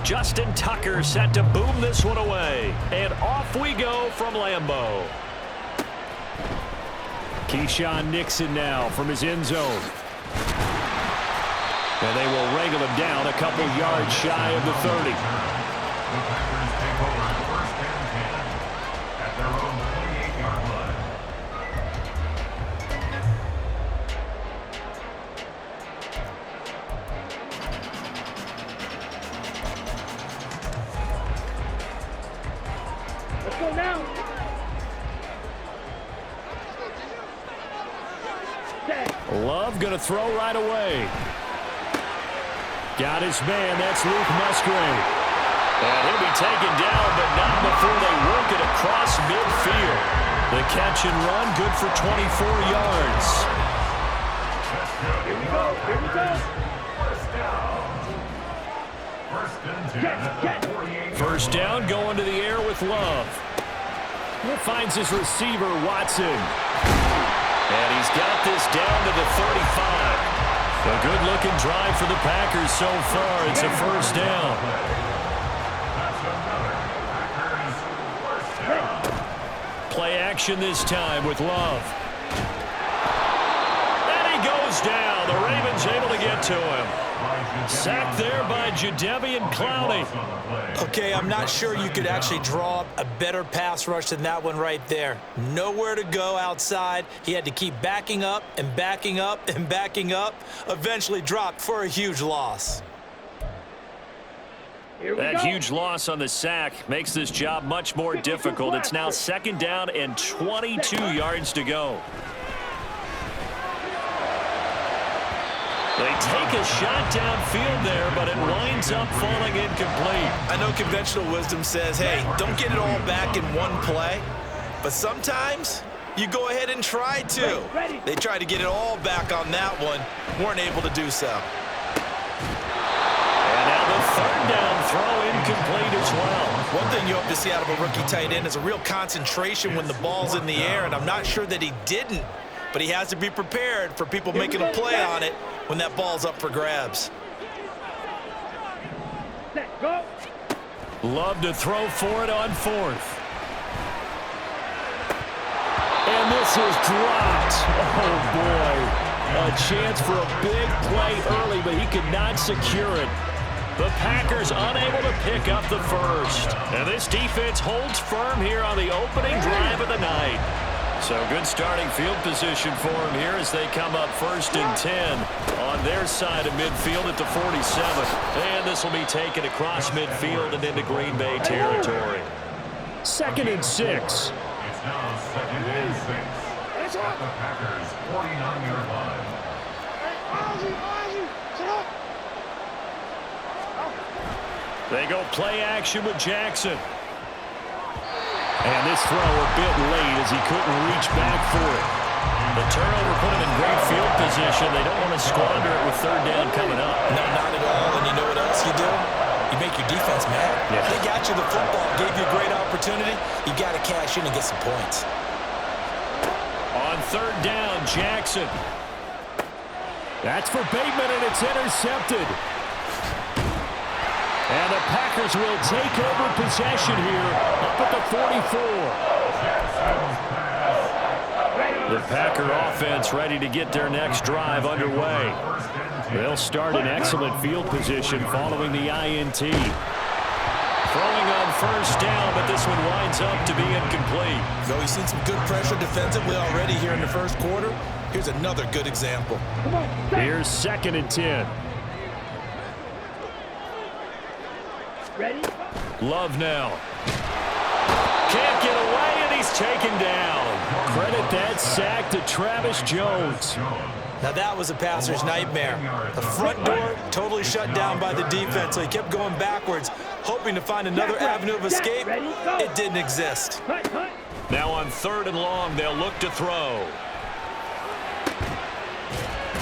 Justin Tucker set to boom this one away. And off we go from Lambeau. Keyshawn Nixon now from his end zone. And they will wrangle him down a couple yards shy of the 30. Love going to throw right away. Got his man. That's Luke Musgrave. And he'll be taken down, but not before they work it across midfield. The catch and run, good for 24 yards. Here we go. Here we go. First down, going to the air with Love. He finds his receiver, Watson. And he's got this down to the 35. A good-looking drive for the Packers so far. It's a first down. Play action this time with Love. And he goes down. The Ravens able to get to him. Sacked there by Jadeveon Clowney. Okay, I'm not sure you could actually draw up a better pass rush than that one right there. Nowhere to go outside. He had to keep backing up and backing up and backing up. Eventually dropped for a huge loss. That huge loss on the sack makes this job much more difficult. It's now second down and 22 yards to go. They take a shot downfield there, but it winds up falling incomplete. I know conventional wisdom says, hey, don't get it all back in one play. But sometimes you go ahead and try to. They tried to get it all back on that one. Weren't able to do so. And now the third down throw incomplete as well. One thing you hope to see out of a rookie tight end is a real concentration when the ball's in the air, and I'm not sure that he didn't. But he has to be prepared for people making a play on it when that ball's up for grabs. Love to throw for it on fourth. And this is dropped. Oh, boy. A chance for a big play early, but he could not secure it. The Packers unable to pick up the first. And this defense holds firm here on the opening drive of the night. So good starting field position for him here as they come up first and 10 on their side of midfield at the 47. And this will be taken across midfield and into Green Bay territory. Second and 6. It's now second and 6. At the Packers' 49-yard line. They go play action with Jackson. And this throw a bit late as he couldn't reach back for it. The turnover put him in great field position. They don't want to squander it with third down coming up. No, not at all. And you know what else you do? You make your defense mad. Yeah. They got you the football, gave you a great opportunity. You got to cash in and get some points. On third down, Jackson. That's for Bateman, and it's intercepted. And the Packers will take over possession here up at the 44. The Packer offense ready to get their next drive underway. They'll start in excellent field position following the INT. Throwing on first down, but this one winds up to be incomplete. So we've seen some good pressure defensively already here in the first quarter. Here's another good example. Here's second and 10. Ready? Love now. Can't get away, and he's taken down. Credit that sack to Travis Jones. Now that was a passer's nightmare. The front door totally shut down by the defense, so he kept going backwards, hoping to find another avenue of escape. It didn't exist. Now on third and long, they'll look to throw.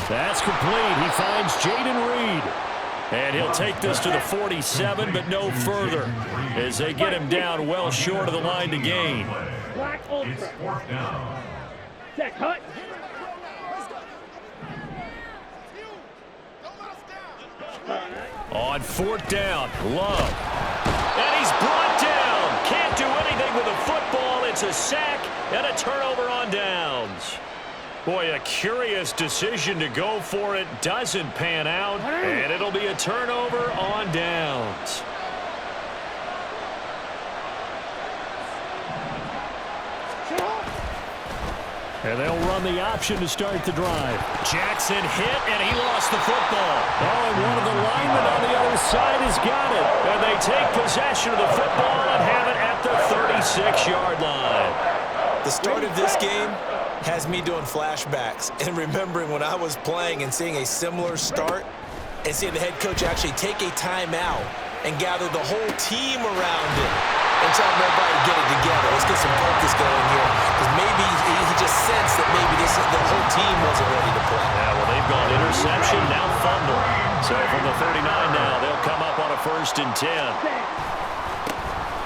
That's complete. He finds Jaden Reed. And he'll take this to the 47, but no further, as they get him down well short of the line to gain. It's fourth down. Set, cut. On On 4th down, Love. And he's brought down. Can't do anything with a football. It's a sack and a turnover on downs. Boy, a curious decision to go for it. Doesn't pan out. And it'll be a turnover on downs. And they'll run the option to start the drive. Jackson hit, and he lost the football. Oh, and one of the linemen on the other side has got it. And they take possession of the football and have it at the 36-yard line. The start of this game has me doing flashbacks and remembering when I was playing and seeing a similar start and seeing the head coach actually take a timeout and gather the whole team around it and tell everybody to get it together. Let's get some focus going here. Because maybe he just sensed that maybe the whole team wasn't ready to play. Yeah, well, they've gone interception, now fumble. So from the 39 now, they'll come up on a 1st and 10.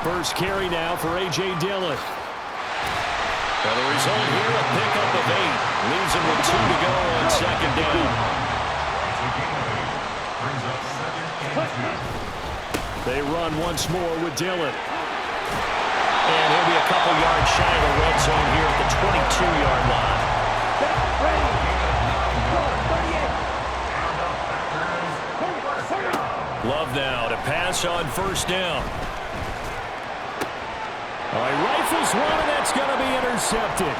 First carry now for A.J. Dillon. Now the result here, a pickup of 8. Leaves him with 2 to go on 2nd down. They run once more with Dillon. And he'll be a couple yards shy of the red zone here at the 22-yard line. Love now to pass on 1st down. All right, rifles one, and that's going to be intercepted.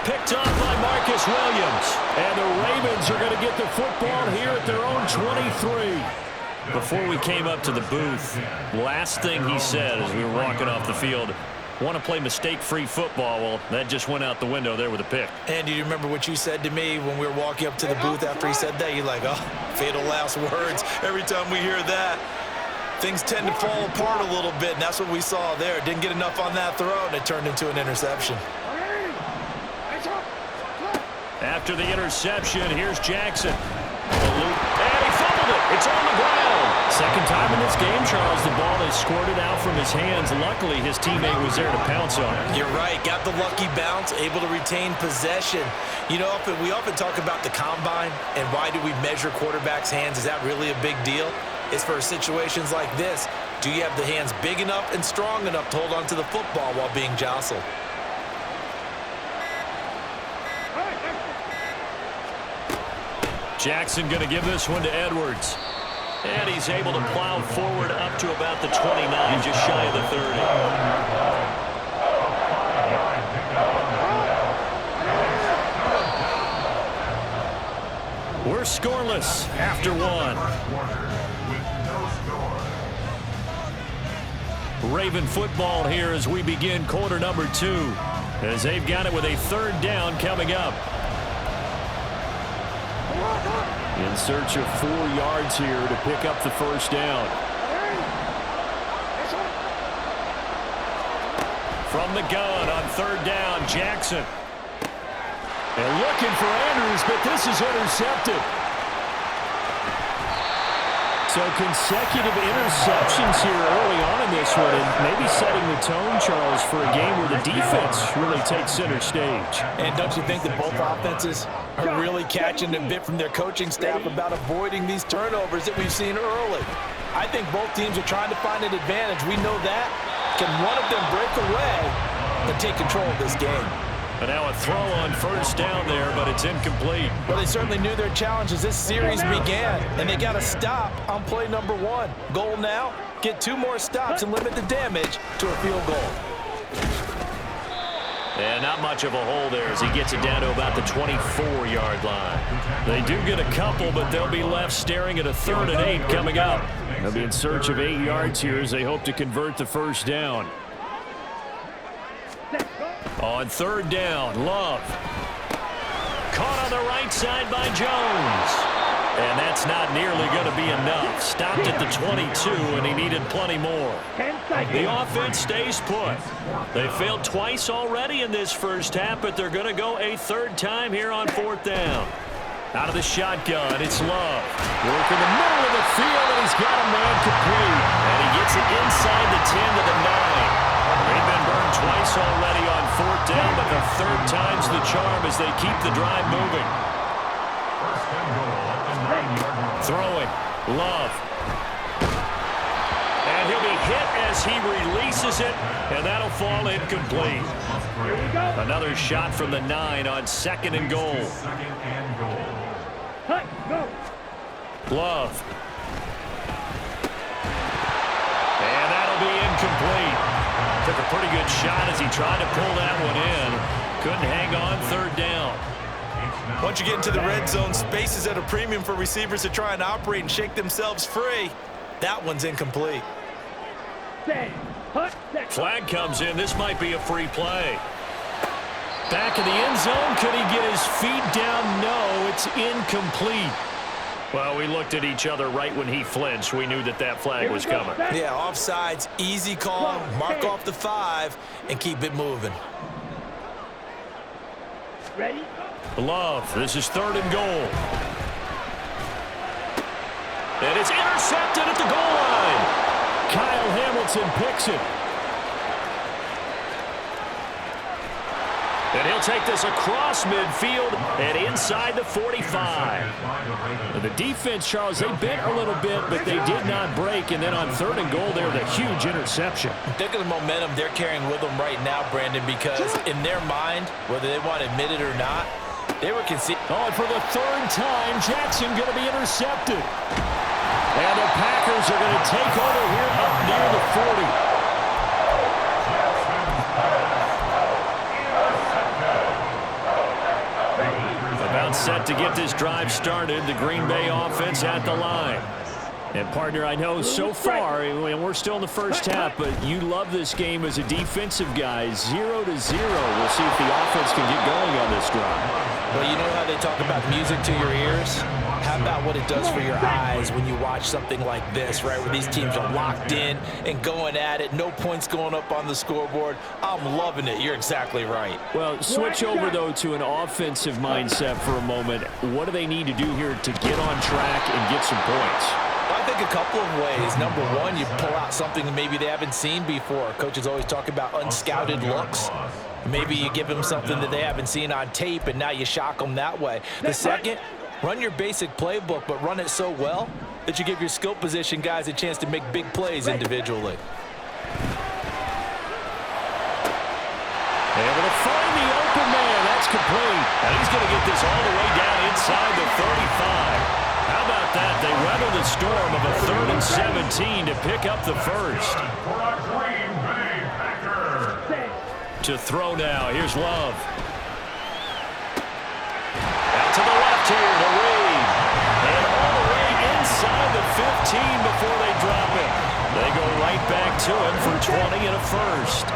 Picked off by Marcus Williams. And the Ravens are going to get the football here at their own 23. Before we came up to the booth, last thing he said as we were walking off the field, want to play mistake-free football. Well, that just went out the window there with a pick. And do you remember what you said to me when we were walking up to the booth after he said that? You're like, oh, fatal last words. Every time we hear that, things tend to fall apart a little bit, and that's what we saw there. Didn't get enough on that throw, and it turned into an interception. After the interception, here's Jackson. And he fumbled it. It's on the ground. Second time in this game, Charles, the ball is squirted out from his hands. Luckily, his teammate was there to pounce on it. You're right. Got the lucky bounce, able to retain possession. You know, we often talk about the combine and why do we measure quarterbacks' hands. Is that really a big deal? It's for situations like this. Do you have the hands big enough and strong enough to hold on to the football while being jostled? Jackson going to give this one to Edwards. And he's able to plow forward up to about the 29, just shy of the 30. We're scoreless after 1. Raven football here as we begin quarter number 2. As they've got it with a 3rd down coming up. In search of 4 yards here to pick up the 1st down. From the gun on 3rd down, Jackson. And looking for Andrews, but this is intercepted. So consecutive interceptions here early on in this one, and maybe setting the tone, Charles, for a game where the defense really takes center stage. And don't you think that both offenses are really catching a bit from their coaching staff about avoiding these turnovers that we've seen early? I think both teams are trying to find an advantage. We know that. Can one of them break away and take control of this game? And now a throw on 1st down there, but it's incomplete. Well, they certainly knew their challenge as this series began, and they got to stop on play number 1. Goal now, get 2 more stops and limit the damage to a field goal. And not much of a hole there as he gets it down to about the 24-yard line. They do get a couple, but they'll be left staring at a 3rd and 8 coming up. They'll be in search of 8 yards here as they hope to convert the 1st down. On 3rd down, Love. Caught on the right side by Jones. And that's not nearly going to be enough. Stopped at the 22, and he needed plenty more. The offense stays put. They failed twice already in this first half, but they're going to go a 3rd time here on 4th down. Out of the shotgun, it's Love. Working the middle of the field, and he's got a man complete. And he gets it inside the 10 to the 9. They've been burned twice already on 4th down, but the 3rd time's the charm as they keep the drive moving. Throwing, Love. as he releases it, and that'll fall incomplete. Another shot from the 9 on 2nd and goal. Love. And that'll be incomplete. Took a pretty good shot as he tried to pull that one in. Couldn't hang on 3rd down. Once you get into the red zone, space is at a premium for receivers to try and operate and shake themselves free. That one's incomplete. Flag comes in. This might be a free play. Back in the end zone. Could he get his feet down? No, it's incomplete. Well, we looked at each other right when he flinched. We knew that that flag was coming. Yeah, offsides, easy call. Mark off the 5 and keep it moving. Ready? Love. This is 3rd and goal. And it's intercepted at the goal line. Kyle Hamilton picks it. And he'll take this across midfield and inside the 45. And the defense, Charles, they bent a little bit, but they did not break. And then on 3rd and goal, there, the huge interception. Think of the momentum they're carrying with them right now, Brandon, because in their mind, whether they want to admit it or not, they were conceding. Oh, and for the 3rd time, Jackson going to be intercepted. And the Packers are going to take over here up near the 40. About set to get this drive started. The Green Bay offense at the line. And, partner, I know so far, and we're still in the first half, but you love this game as a defensive guy. 0-0. We'll see if the offense can get going on this drive. Well, you know how they talk about music to your ears? How about what it does for your eyes when you watch something like this, right, where these teams are locked in and going at it, no points going up on the scoreboard? I'm loving it. You're exactly right. Well, switch over, though, to an offensive mindset for a moment. What do they need to do here to get on track and get some points? I think a couple of ways. Number one, you pull out something that maybe they haven't seen before. Coaches always talk about unscouted looks. Maybe you give them something that they haven't seen on tape, and now you shock them that way. The second, run your basic playbook, but run it so well that you give your skill position guys a chance to make big plays individually. Able to find the open man. That's complete. And he's going to get this all the way down inside the 35. How about that? They weather the storm of a 3rd and 17 to pick up the first. To throw now. Here's Love. Out to the left here to Reed. And all the way inside the 15 before they drop it. They go right back to him for 20 and a first.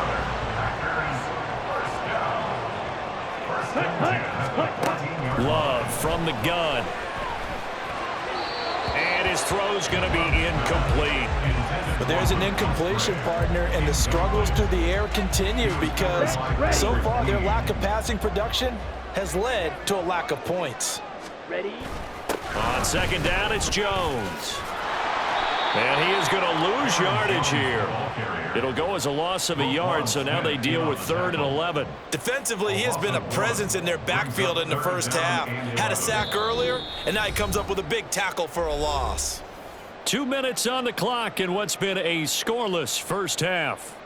Love from the gun. And his throw's going to be incomplete. But there's an incompletion, partner, and the struggles through the air continue because so far their lack of passing production has led to a lack of points. Ready? On 2nd down, it's Jones. And he is going to lose yardage here. It'll go as a loss of a yard, so now they deal with 3rd and 11. Defensively, he has been a presence in their backfield in the first half. Had a sack earlier, and now he comes up with a big tackle for a loss. 2 minutes on the clock in what's been a scoreless first half.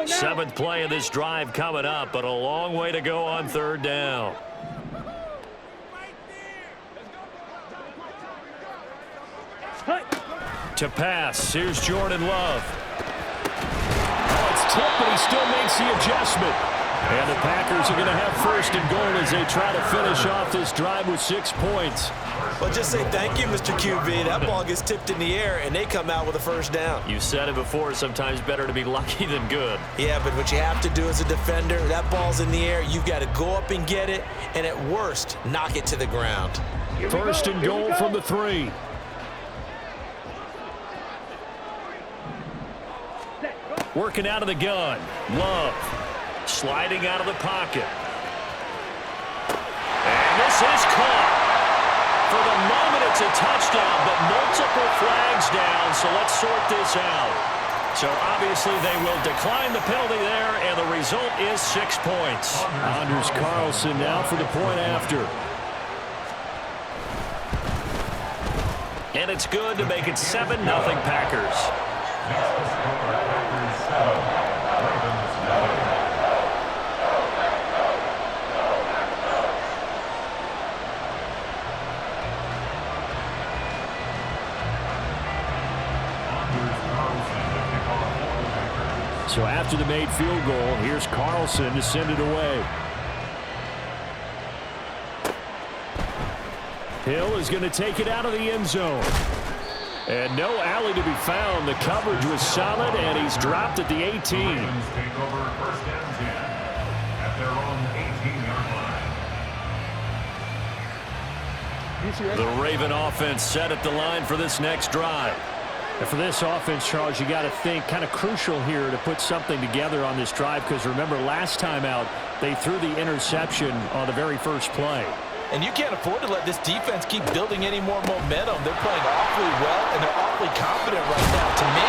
Seventh play of this drive coming up, but a long way to go on 3rd down. To pass, here's Jordan Love. Oh, it's tipped, but he still makes the adjustment. And the Packers are going to have 1st and goal as they try to finish off this drive with 6 points. Well, just say thank you, Mr. QB. That ball gets tipped in the air, and they come out with a 1st down. You said it before, sometimes better to be lucky than good. Yeah, but what you have to do as a defender, that ball's in the air, you've got to go up and get it, and at worst, knock it to the ground. 1st and goal from the 3. Working out of the gun. Love. Sliding out of the pocket. And this is caught. For the moment, it's a touchdown, but multiple flags down, so let's sort this out. So obviously they will decline the penalty there, and the result is 6 points. Anders Carlson now for the point after. And it's good to make it 7-0 Packers. So after the made field goal, here's Carlson to send it away. Hill is going to take it out of the end zone. And no alley to be found. The coverage was solid, and he's dropped at the 18. Take over first and 10 at their own 18-yard line. The Raven offense set at the line for this next drive. And for this offense, Charles, you got to think kind of crucial here to put something together on this drive, because remember last time out they threw the interception on the very first play. And you can't afford to let this defense keep building any more momentum. They're playing awfully well, and they're awfully confident right now. To me,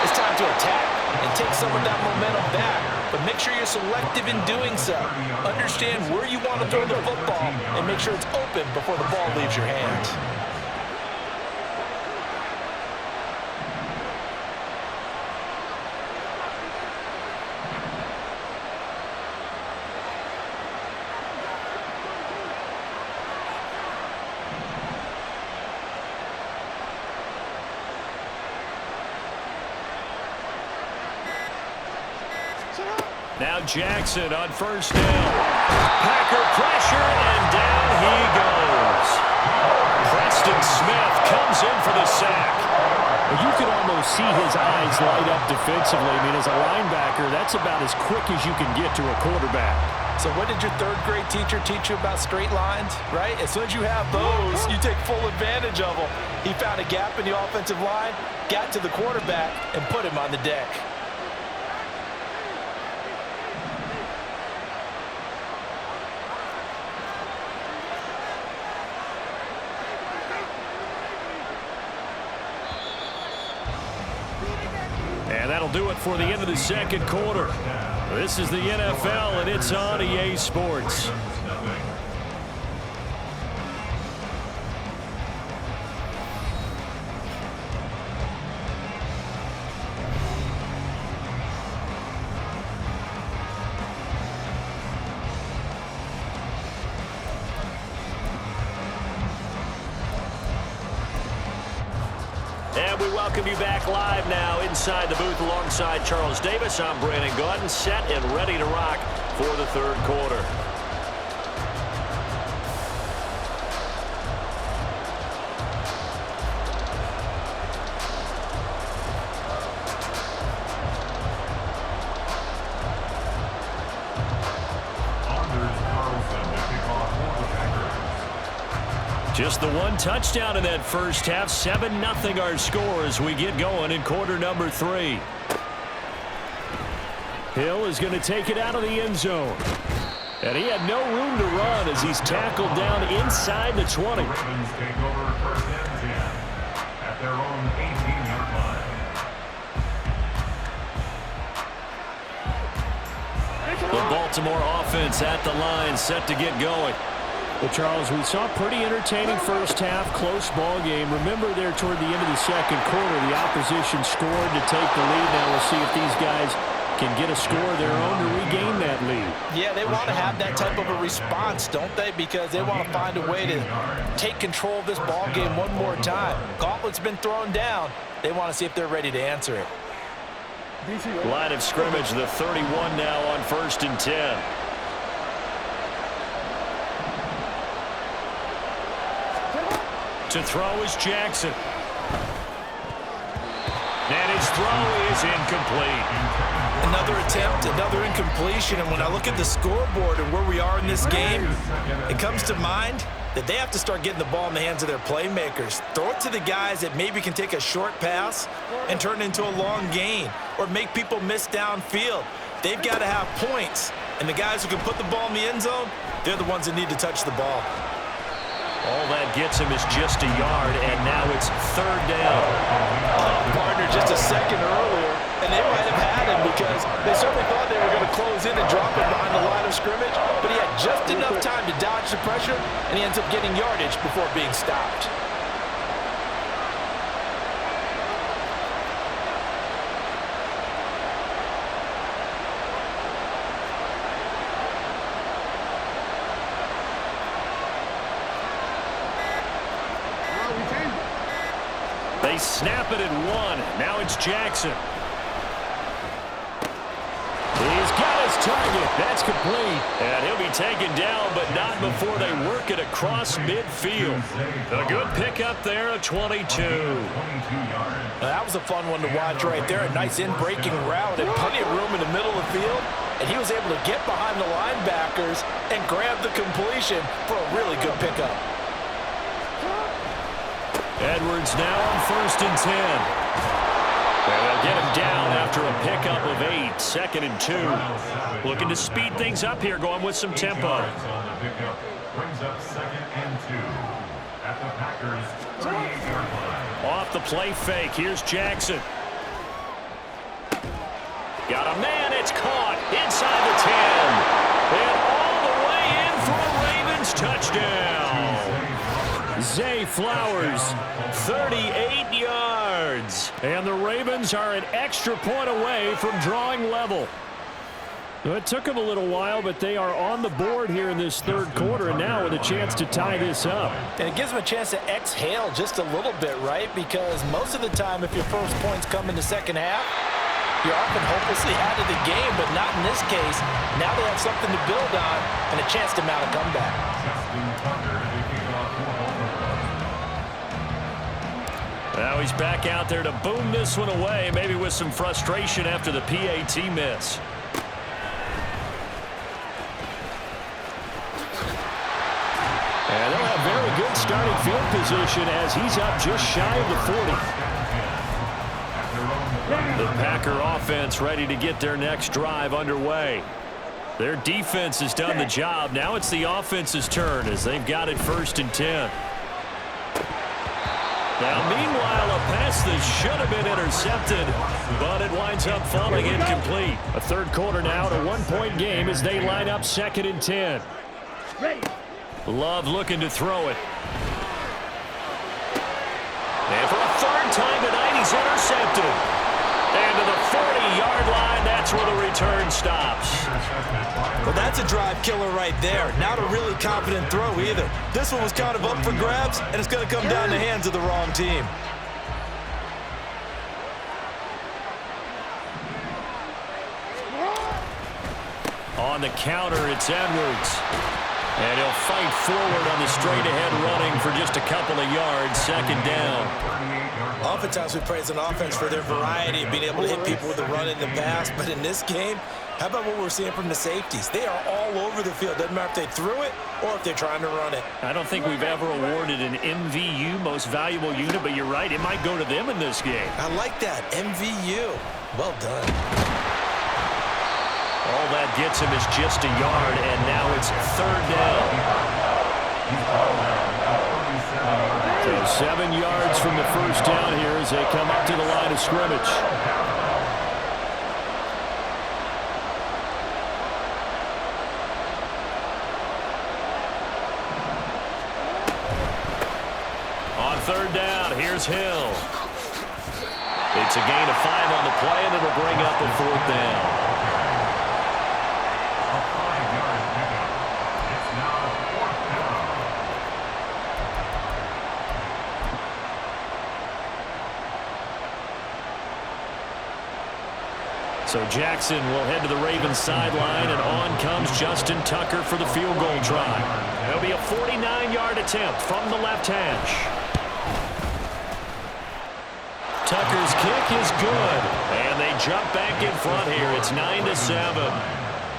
it's time to attack and take some of that momentum back. But make sure you're selective in doing so. Understand where you want to throw the football and make sure it's open before the ball leaves your hands. Now Jackson on first down. Packer pressure, and down he goes. Preston Smith comes in for the sack. Well, you can almost see his eyes light up defensively. I mean, as a linebacker, that's about as quick as you can get to a quarterback. So what did your third-grade teacher teach you about straight lines, right? As soon as you have those, you take full advantage of them. He found a gap in the offensive line, got to the quarterback, and put him on the deck. And that'll do it for the end of the second quarter. This is the NFL, and it's on EA Sports. And we welcome you back live now inside the booth alongside Charles Davis. I'm Brandon Gaudin, set and ready to rock for the third quarter. Just the one touchdown in that first half. 7-0 our score as we get going in quarter number 3. Hill is going to take it out of the end zone. And he had no room to run as he's tackled down inside the 20. Ravens take over first and 10 at their own 18-yard line. The Baltimore offense at the line, set to get going. Well, Charles, we saw a pretty entertaining first half, close ball game. Remember there toward the end of the second quarter, the opposition scored to take the lead. Now we'll see if these guys can get a score of their own to regain that lead. Yeah, they want to have that type of a response, don't they? Because they want to find a way to take control of this ball game one more time. Gauntlet's been thrown down. They want to see if they're ready to answer it. Line of scrimmage, the 31 now on first and 10. To throw is Jackson. And his throw is incomplete. Another attempt, another incompletion, and when I look at the scoreboard and where we are in this game, it comes to mind that they have to start getting the ball in the hands of their playmakers. Throw it to the guys that maybe can take a short pass and turn it into a long gain or make people miss downfield. They've got to have points, and the guys who can put the ball in the end zone, they're the ones that need to touch the ball. All that gets him is just a yard, and now it's third down. Partner just a second earlier, and because they certainly thought they were going to close in and drop him behind the line of scrimmage, but he had just enough time to dodge the pressure, and he ends up getting yardage before being stopped. They snap it at 1. Now it's Jackson. He's got his target. That's complete. And he'll be taken down, but not before they work it across midfield. A good pickup there, a 22. That was a fun one to watch right there. A nice in-breaking route and plenty of room in the middle of the field. And he was able to get behind the linebackers and grab the completion for a really good pickup. Edwards now on 1st and 10. And they'll get him down after a pickup of 8, 2nd and 2. Looking to speed things up here, going with some tempo. Brings up 2nd and 2 at the Packers 38-yard line. Off the play fake, here's Jackson. Got a man, it's caught inside the 10. And all the way in for a Ravens touchdown. Zay Flowers, 38 yards. And the Ravens are an extra point away from drawing level. It took them a little while, but they are on the board here in this third quarter, and now with a chance to tie this up. And it gives them a chance to exhale just a little bit, right? Because most of the time, if your first points come in the second half, you're often hopelessly out of the game, but not in this case. Now they have something to build on and a chance to mount a comeback. Now he's back out there to boom this one away, maybe with some frustration after the PAT miss. And they'll have very good starting field position as he's up just shy of the 40. The Packer offense ready to get their next drive underway. Their defense has done the job. Now it's the offense's turn as they've got it 1st and 10. Now, meanwhile, a pass that should have been intercepted, but it winds up falling incomplete. A third quarter now, a 1-point game as they line up 2nd and 10. Love looking to throw it. And for a third time tonight, he's intercepted. And to the 40-yard line, that's where the return stops. Well, that's a drive killer right there. Not a really confident throw either. This one was kind of up for grabs, and it's going to come down the hands of the wrong team. On the counter, it's Edwards. And he'll fight forward on the straight-ahead running for just a couple of yards, 2nd down. Oftentimes we praise an offense for their variety of being able to hit people with the run in the pass, but in this game, how about what we're seeing from the safeties? They are all over the field. Doesn't matter if they threw it or if they're trying to run it. I don't think we've ever awarded an MVU, most valuable unit, but you're right, it might go to them in this game. I like that, MVU. Well done. All that gets him is just a yard, and now it's 3rd down. So 7 yards from the first down here as they come up to the line of scrimmage. On 3rd down, here's Hill. It's a gain of 5 on the play, and it'll bring up a 4th down. So Jackson will head to the Ravens sideline, and on comes Justin Tucker for the field goal try. There'll be a 49-yard attempt from the left hash. Tucker's kick is good, and they jump back in front here. It's 9-7.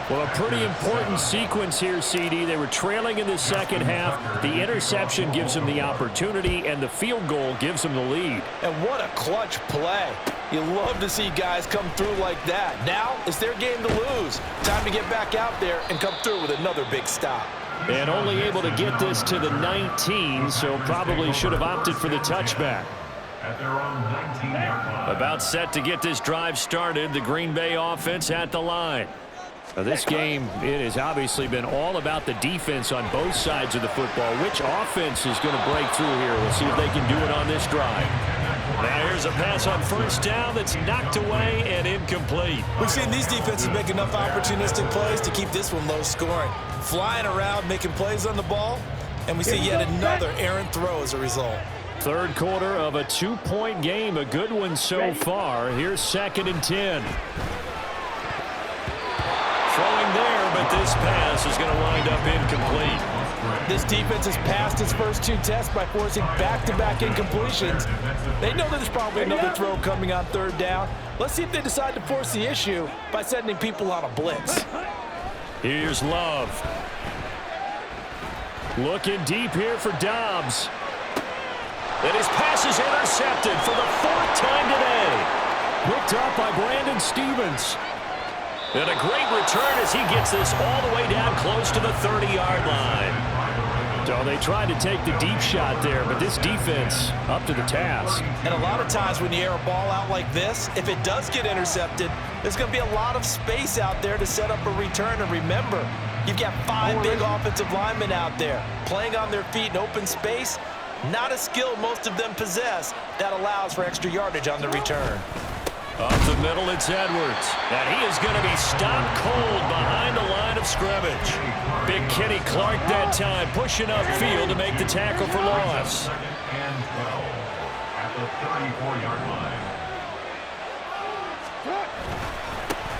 Well, a pretty important sequence here, CD. They were trailing in the second half. The interception gives them the opportunity, and the field goal gives them the lead. And what a clutch play. You love to see guys come through like that. Now it's their game to lose. Time to get back out there and come through with another big stop. And only able to get this to the 19, so probably should have opted for the touchback. at their own 19-yard line. About set to get this drive started, the Green Bay offense at the line. Now this game, it has obviously been all about the defense on both sides of the football. Which offense is going to break through here? We'll see if they can do it on this drive. Now here's a pass on first down that's knocked away and incomplete. We've seen these defenses make enough opportunistic plays to keep this one low scoring. Flying around, making plays on the ball, and we see yet another errant throw as a result. Third quarter of a 2-point game, a good one so far. Here's 2nd and 10. Throwing there, but this pass is going to wind up incomplete. This defense has passed its first 2 tests by forcing back-to-back incompletions. They know that there's probably another throw coming on 3rd down. Let's see if they decide to force the issue by sending people on a blitz. Here's Love. Looking deep here for Dobbs. And his pass is intercepted for the 4th time today. Picked up by Brandon Stevens. And a great return as he gets this all the way down close to the 30-yard line. So they tried to take the deep shot there, but this defense up to the task. And a lot of times when you air a ball out like this, if it does get intercepted, there's going to be a lot of space out there to set up a return. And remember, you've got 5 big offensive linemen out there playing on their feet in open space. Not a skill most of them possess that allows for extra yardage on the return. Up the middle, it's Edwards. And he is going to be stopped cold behind the line of scrimmage. Big Kenny Clark that time pushing upfield to make the tackle for loss. And 12 at the 34-yard line.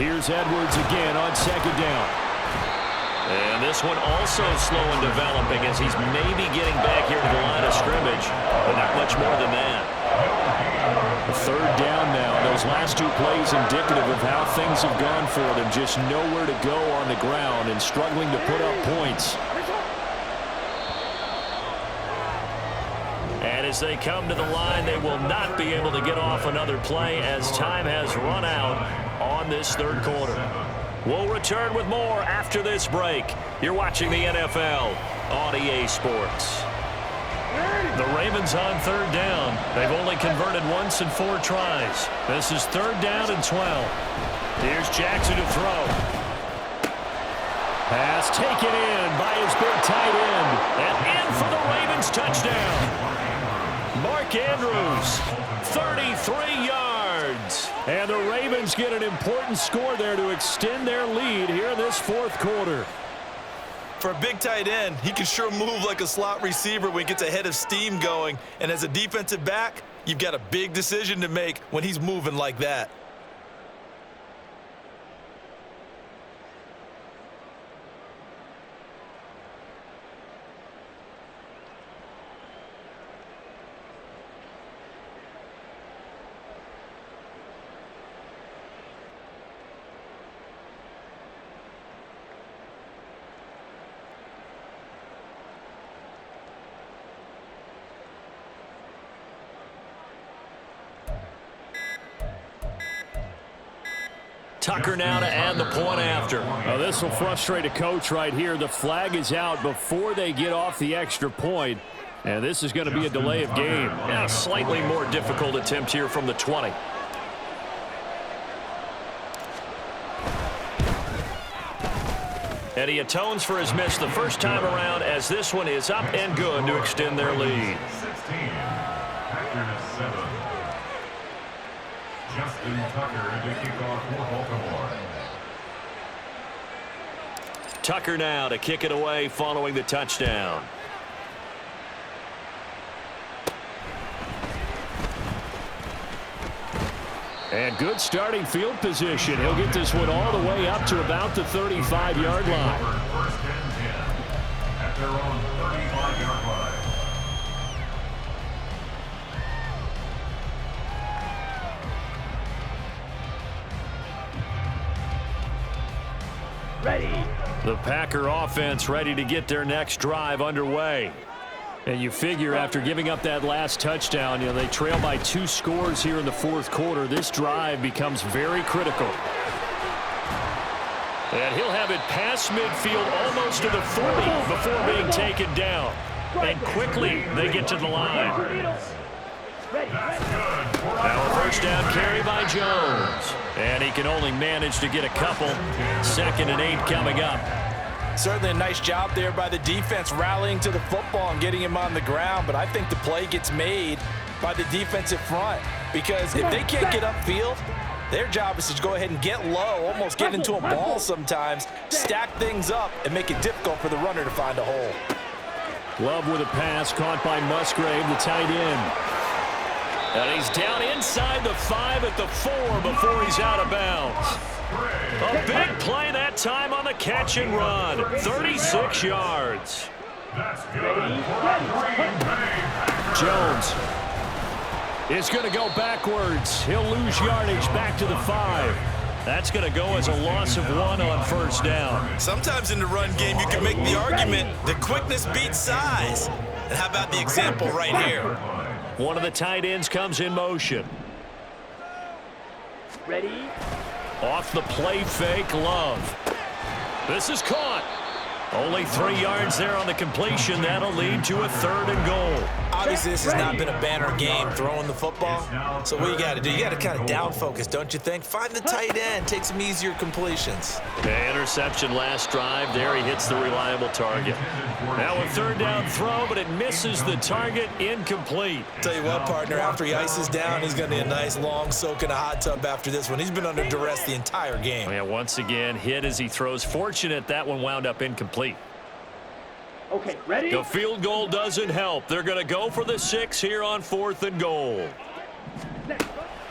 Here's Edwards again on 2nd down. And this one also slow in developing as he's maybe getting back here to the line of scrimmage, but not much more than that. 3rd down now. Those last 2 plays indicative of how things have gone for them. Just nowhere to go on the ground and struggling to put up points. And as they come to the line, they will not be able to get off another play as time has run out on this 3rd quarter. We'll return with more after this break. You're watching the NFL on EA Sports. The Ravens on 3rd down. They've only converted once in 4 tries. This is 3rd down and 12. Here's Jackson to throw. Pass taken in by his big tight end. And in for the Ravens touchdown. Mark Andrews, 33 yards. And the Ravens get an important score there to extend their lead here in this 4th quarter. For a big tight end, he can sure move like a slot receiver when he gets a head of steam going. And as a defensive back, you've got a big decision to make when he's moving like that. Tucker now to add the point after. Now this will frustrate a coach right here. The flag is out before they get off the extra point. And this is going to be a delay of game. Now a slightly more difficult attempt here from the 20. And he atones for his miss the first time around as this one is up and good to extend their lead. 16. Packers 7. Justin Tucker to kick off for Baltimore. Tucker now to kick it away following the touchdown. And good starting field position. He'll get this one all the way up to about the 35-yard line. First and 10 at their own 35-yard line. The Packer offense ready to get their next drive underway. And you figure after giving up that last touchdown, they trail by 2 scores here in the 4th quarter. This drive becomes very critical. And he'll have it past midfield almost to the 40 before being taken down. And quickly they get to the line. Now a first down carry by Jones. And he can only manage to get a couple. 2nd and 8 coming up. Certainly a nice job there by the defense rallying to the football and getting him on the ground, but I think the play gets made by the defensive front because if they can't get upfield, their job is to go ahead and get low, almost get into a ball sometimes, stack things up, and make it difficult for the runner to find a hole. Love with a pass caught by Musgrave, the tight end. And he's down inside the 5 at the 4 before he's out of bounds. A big play that time on the catch and run. 36 yards. That's good. Jones is going to go backwards. He'll lose yardage back to the 5. That's going to go as a loss of 1 on first down. Sometimes in the run game, you can make the argument that quickness beats size. And how about the example right here? One of the tight ends comes in motion. Ready? Off the play fake, Love. This is caught. Only 3 yards there on the completion. That'll lead to a 3rd and goal. Obviously, this has not been a banner game throwing the football. So what you got to do, you got to kind of down focus, don't you think? Find the tight end, take some easier completions. The interception last drive. There he hits the reliable target. Now a 3rd down throw, but it misses the target, incomplete. Tell you what, partner, after he ices down, he's going to be a nice long soak in a hot tub after this one. He's been under duress the entire game. Yeah, once again, hit as he throws. Fortunate that one wound up incomplete. Okay, ready? The field goal doesn't help. They're going to go for the 6 here on 4th and goal.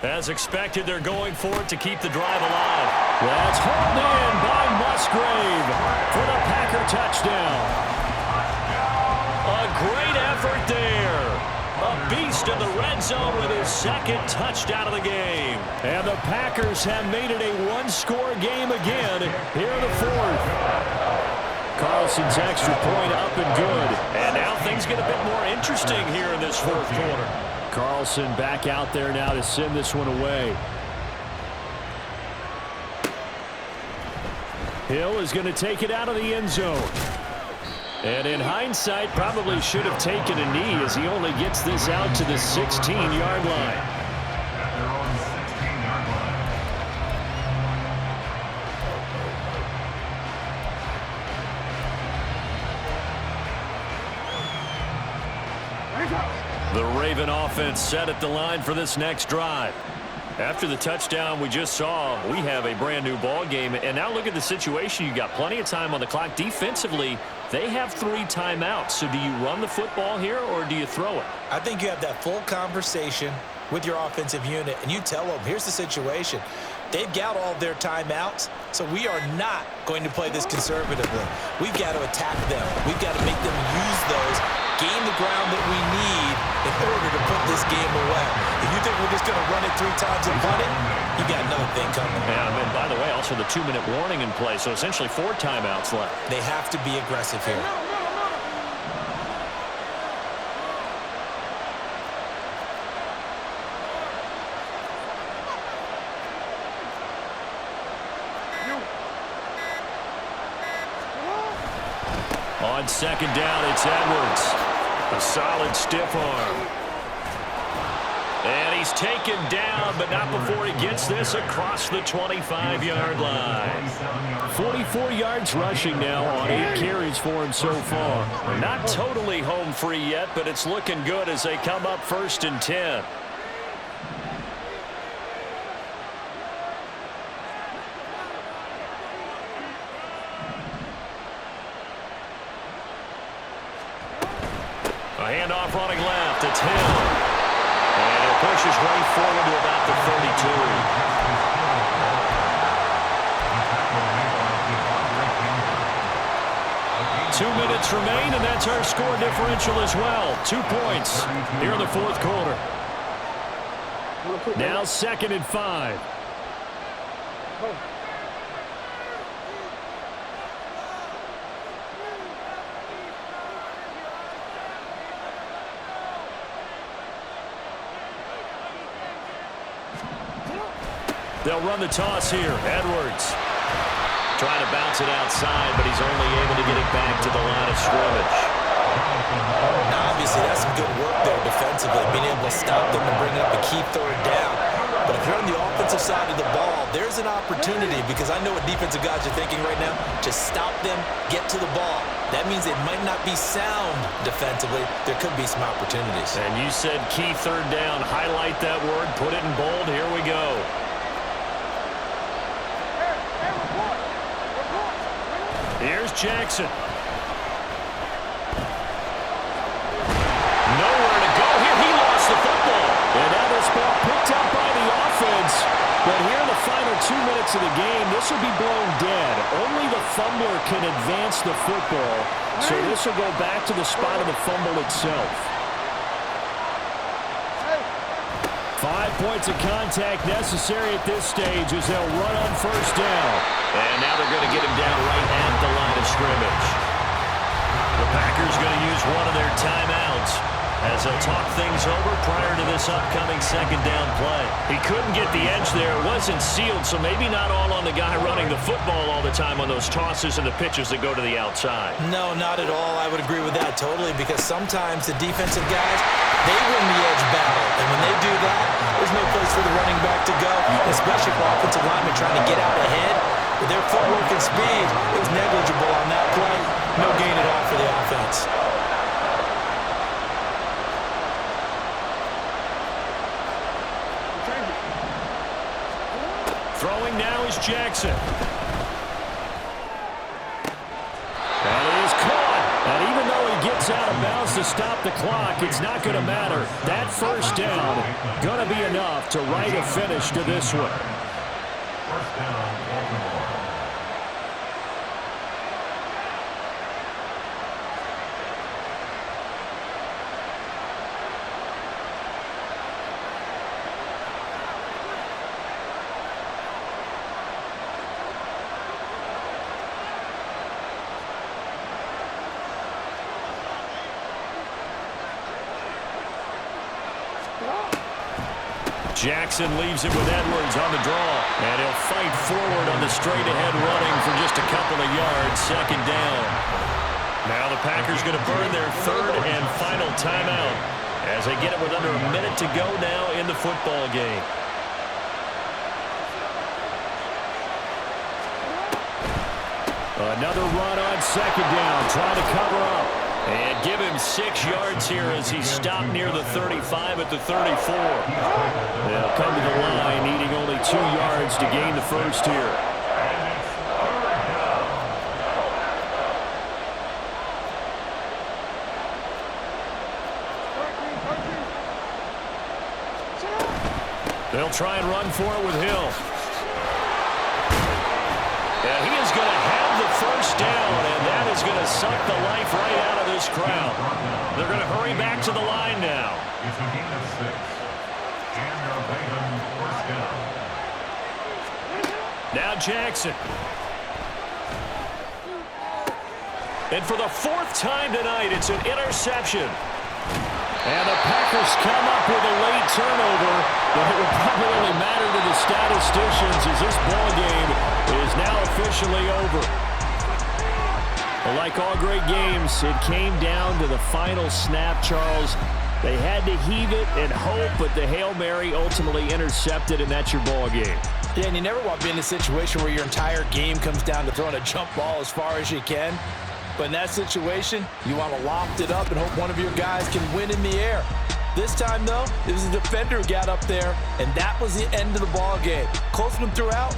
As expected, they're going for it to keep the drive alive. That's hauled in by Musgrave for the Packer touchdown. A great effort there. A beast in the red zone with his 2nd touchdown of the game. And the Packers have made it a one-score game again here in the 4th. Carlson's extra point up and good. And now things get a bit more interesting here in this 4th quarter. Carlson back out there now to send this one away. Hill is going to take it out of the end zone. And in hindsight, probably should have taken a knee as he only gets this out to the 16-yard line. The Raven offense set at the line for this next drive. After the touchdown we just saw, we have a brand new ball game. And now look at the situation. You got plenty of time on the clock. Defensively, they have 3 timeouts. So do you run the football here or do you throw it? I think you have that full conversation with your offensive unit, and you tell them, here's the situation. They've got all their timeouts, so we are not going to play this conservatively. We've got to attack them. We've got to make them use those, gain the ground that we need in order to put this game away. If you think we're just going to run it 3 times and punt it, you got another thing coming. Yeah, and by the way, also the 2-minute warning in play, so essentially 4 timeouts left. They have to be aggressive here. On 2nd down, it's Edwards. A solid stiff arm. And he's taken down, but not before he gets this across the 25-yard line. 44 yards rushing now on 8 carries for him so far. Not totally home free yet, but it's looking good as they come up 1st and 10. A handoff running left. It's Hill. And it pushes right forward to about the 32. 2 minutes remain, and that's our score differential as well. 2 points here in the 4th quarter. Now 2nd and 5. They'll run the toss here. Edwards trying to bounce it outside, but he's only able to get it back to the line of scrimmage. Now, obviously, that's some good work there defensively, being able to stop them and bring up a key third down. But if you're on the offensive side of the ball, there's an opportunity, because I know what defensive guys are thinking right now. Just stop them, get to the ball. That means it might not be sound defensively. There could be some opportunities. And you said key third down. Highlight that word. Put it in bold. Here we go. Here's Jackson. Nowhere to go here. He lost the football. And now this ball picked up by the offense. But here in the final 2 minutes of the game, this will be blown dead. Only the fumbler can advance the football. So this will go back to the spot of the fumble itself. 5 points of contact necessary at this stage as they'll run on first down. And now they're going to get him down right at the line of scrimmage. The Packers going to use one of their timeouts as they'll talk things over prior to this upcoming second down play. He couldn't get the edge there. It wasn't sealed, so maybe not all on the guy running the football all the time on those tosses and the pitches that go to the outside. No, not at all. I would agree with that totally, because sometimes the defensive guys, they win the edge battle. And when they do that, there's no place for the running back to go, especially for offensive linemen trying to get out ahead. With their footwork and speed, it was negligible on that play. No gain at all for the offense. Throwing now is Jackson. That is caught. And even though he gets out of bounds to stop the clock, it's not going to matter. That first down going to be enough to write a finish to this one. First down, Baltimore. Jackson leaves it with Edwards on the draw. And he'll fight forward on the straight-ahead running for just a couple of yards. Second down. Now the Packers going to burn their third and final timeout as they get it with under a minute to go now in the football game. Another run on second down, trying to cover up. And give him 6 yards here as he stopped near the 35 at the 34. They'll come to the line, needing only 2 yards to gain the first here. They'll try and run for it with Hill. And he is going to have the first down, and that is going to suck the life right out of this crowd. They're going to hurry back to the line now. It's a gain of 6. And they're waiting first down. Now Jackson. And for the 4th time tonight, it's an interception. And the Packers come up with a late turnover, but it would probably only matter to the statisticians as this ball game is now officially over. Well, like all great games, it came down to the final snap, Charles. They had to heave it and hope, but the Hail Mary ultimately intercepted, and that's your ball game. Yeah, and you never want to be in a situation where your entire game comes down to throwing a jump ball as far as you can. But in that situation, you want to loft it up and hope one of your guys can win in the air. This time, though, it was a defender who got up there, and that was the end of the ball game. Close one throughout,